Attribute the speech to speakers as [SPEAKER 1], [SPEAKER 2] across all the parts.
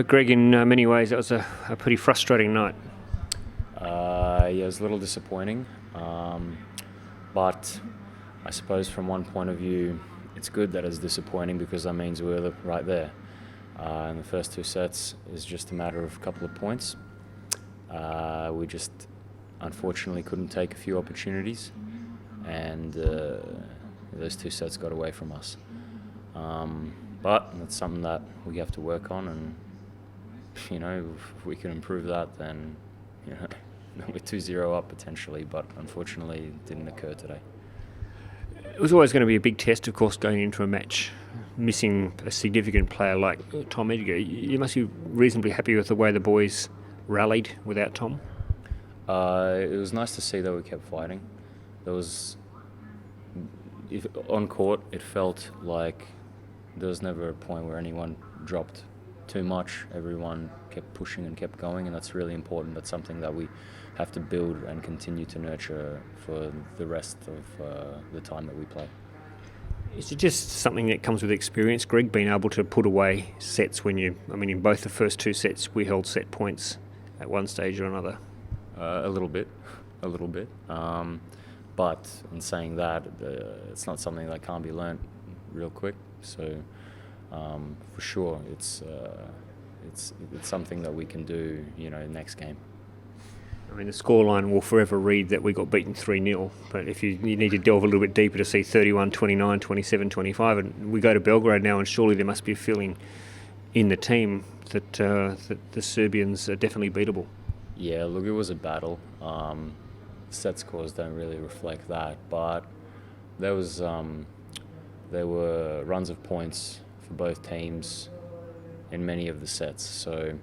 [SPEAKER 1] Greg, in many ways, that was a pretty frustrating night.
[SPEAKER 2] Yeah, it was a little disappointing, but I suppose from one point of view, it's good that it's disappointing because that means we were right there. In the first two sets, it's just a matter of a couple of points. We just unfortunately couldn't take a few opportunities, and those two sets got away from us. But that's something that we have to work on, and if we can improve that, then we're 2-0 up potentially, but unfortunately it didn't occur today.
[SPEAKER 1] It was always going to be a big test, of course, going into a match, missing a significant player like Tom Edgar. You must be reasonably happy with the way the boys rallied without Tom.
[SPEAKER 2] It was nice to see that we kept fighting. On court, it felt like there was never a point where anyone dropped too much. Everyone kept pushing and kept going, and that's really important. That's something that we have to build and continue to nurture for the rest of the time that we play.
[SPEAKER 1] Is it just something that comes with experience, Greg, being able to put away sets in both the first two sets we held set points at one stage or another?
[SPEAKER 2] A little bit. But in saying that, it's not something that can't be learnt real quick. So for sure, it's something that we can do, next game.
[SPEAKER 1] The scoreline will forever read that we got beaten 3-0, but if you need to delve a little bit deeper to see 31-29, 27-25, and we go to Belgrade now, and surely there must be a feeling in the team that the Serbians are definitely beatable.
[SPEAKER 2] Yeah, look, it was a battle. Set scores don't really reflect that, but there were runs of points for both teams in many of the sets, so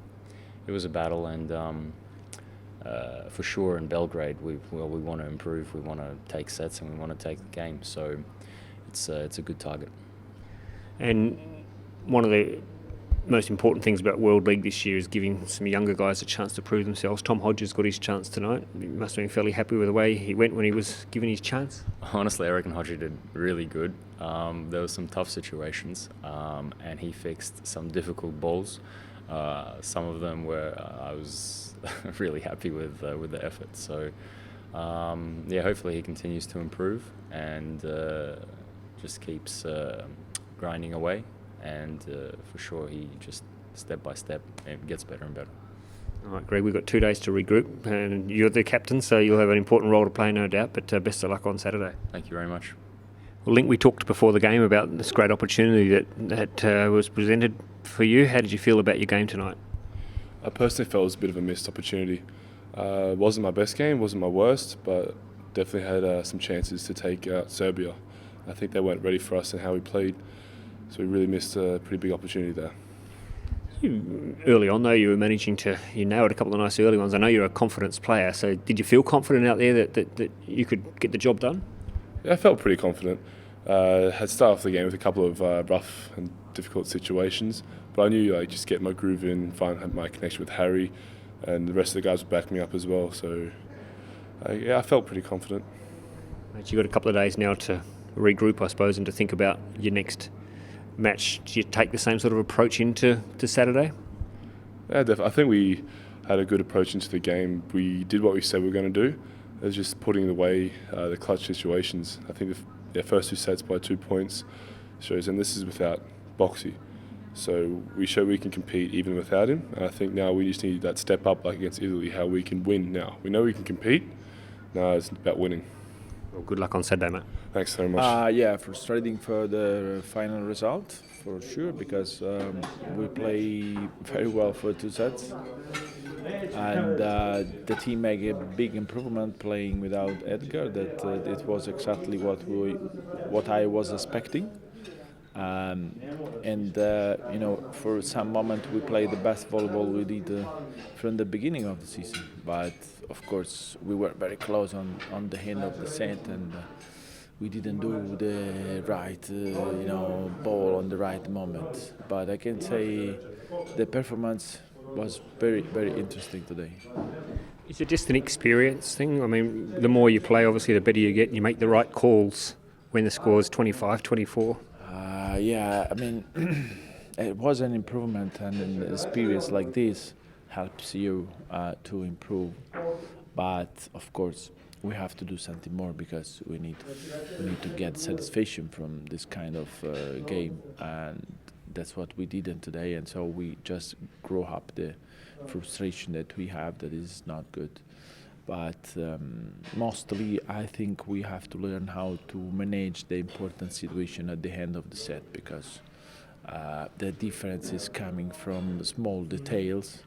[SPEAKER 2] it was a battle, and for sure in Belgrade we want to improve, we want to take sets, and we want to take the game, so it's a good target.
[SPEAKER 1] And one of the most important things about World League this year is giving some younger guys a chance to prove themselves. Tom Hodges got his chance tonight. He must have been fairly happy with the way he went when he was given his chance.
[SPEAKER 2] Honestly, I reckon Hodges did really good. There were some tough situations, and he fixed some difficult balls. Some of them where I was really happy with the effort. So hopefully he continues to improve and just keeps grinding away. And for sure, he just step by step gets better and better.
[SPEAKER 1] All right, Greg, we've got 2 days to regroup, and you're the captain, so you'll have an important role to play, no doubt, but best of luck on Saturday.
[SPEAKER 2] Thank you very much.
[SPEAKER 1] Well, Link, we talked before the game about this great opportunity that was presented for you. How did you feel about your game tonight?
[SPEAKER 3] I personally felt it was a bit of a missed opportunity. It wasn't my best game, wasn't my worst, but definitely had some chances to take out Serbia. I think they weren't ready for us and how we played. So we really missed a pretty big opportunity there.
[SPEAKER 1] Early on, though, you nailed a couple of nice early ones. I know you're a confidence player, so did you feel confident out there that you could get the job done?
[SPEAKER 3] Yeah, I felt pretty confident. Had started off the game with a couple of rough and difficult situations, but I knew just get my groove in, find my connection with Harry, and the rest of the guys would back me up as well. So I felt pretty confident.
[SPEAKER 1] You've got a couple of days now to regroup, I suppose, and to think about your next match. Do you take the same sort of approach into Saturday?
[SPEAKER 3] Yeah, definitely. I think we had a good approach into the game. We did what we said we were going to do. It was just putting away the clutch situations. I think the first two sets by 2 points shows, and this is without Boxy. So we show we can compete even without him. And I think now we just need that step up, like against Italy, how we can win now. We know we can compete. Now it's about winning.
[SPEAKER 1] Well, good luck on Saturday, mate.
[SPEAKER 3] Thanks very much.
[SPEAKER 4] Frustrating for the final result, for sure, because we play very well for 2 sets. And the team made a big improvement playing without Edgar. That it was exactly what I was expecting. For some moment we played the best volleyball we did from the beginning of the season. But of course we were very close on the end of the set, and we didn't do the right ball on the right moment. But I can say the performance was very, very interesting today.
[SPEAKER 1] Is it just an experience thing? I mean, the more you play, obviously, the better you get, and you make the right calls when the score is 25-24.
[SPEAKER 4] it was an improvement, and an experience like this helps you to improve. But of course, we have to do something more because we need to get satisfaction from this kind of game, and that's what we didn't today. And so we just grow up the frustration that we have that is not good. But mostly, I think we have to learn how to manage the important situation at the end of the set, because the difference is coming from small details,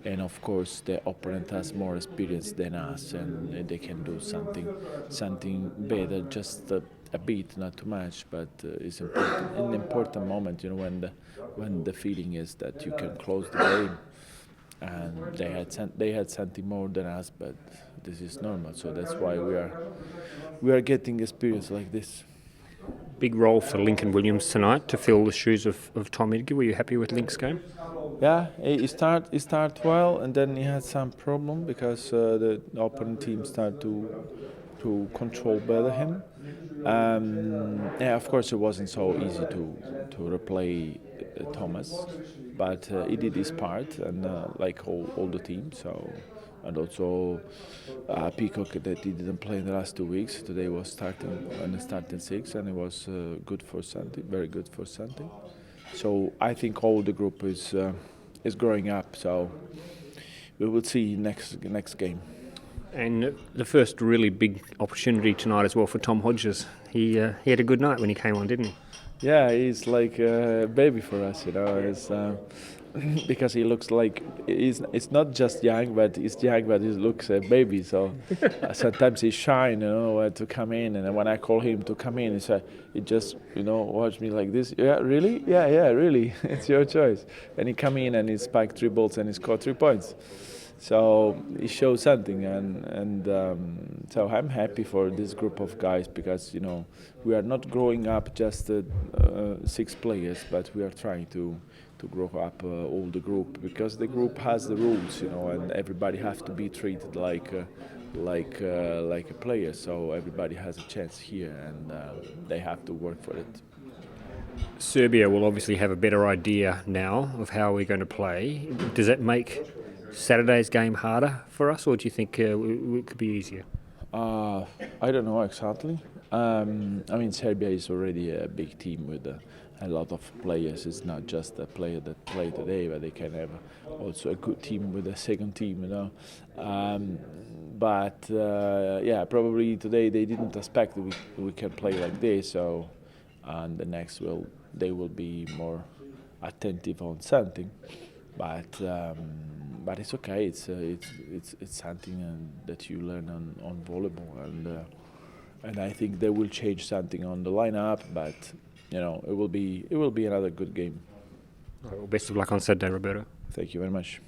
[SPEAKER 4] and of course the opponent has more experience than us, and they can do something better, just a bit, not too much, but it's important, an important moment, when the feeling is that you can close the game. And they had something more than us, but this is normal. So that's why we are getting experience like this.
[SPEAKER 1] Big role for Lincoln Williams tonight to fill the shoes of Tom Edgar. Were you happy with Link's game?
[SPEAKER 4] Yeah, he start well, and then he had some problem because the opponent team started to control better him. Yeah, of course it wasn't so easy to replay Thomas, but he did his part, and like all the team. So, and also Peacock that he didn't play in the last 2 weeks. Today was starting on the starting six, and it was good for Santi, very good for Santi. So I think all the group is growing up. So we will see next game.
[SPEAKER 1] And the first really big opportunity tonight as well for Tom Hodges. He had a good night when he came on, didn't he?
[SPEAKER 4] Yeah, he's like a baby for us, It's, because he looks like it's not just young, but he's young, but he looks a baby. So sometimes he's shy, to come in, and when I call him to come in, he just watch me like this. Yeah, really? Yeah, really. It's your choice. And he come in and he spiked 3 balls and he scored 3 points. So he shows something, and so I'm happy for this group of guys, because we are not growing up just 6 players, but we are trying to grow up all the group, because the group has the rules, and everybody has to be treated like a player. So everybody has a chance here, and they have to work for it.
[SPEAKER 1] Serbia will obviously have a better idea now of how we're going to play. Does that make Saturday's game harder for us, or do you think it could be easier?
[SPEAKER 4] I don't know exactly. Serbia is already a big team with a lot of players. It's not just a player that play today, but they can have also a good team with a second team, probably today they didn't expect that we can play like this. So, and the next they will be more attentive on something. But it's okay. It's something that you learn on volleyball, and I think they will change something on the lineup. But it will be another good game.
[SPEAKER 1] All right, well, best of luck on Saturday, Roberto.
[SPEAKER 4] Thank you very much.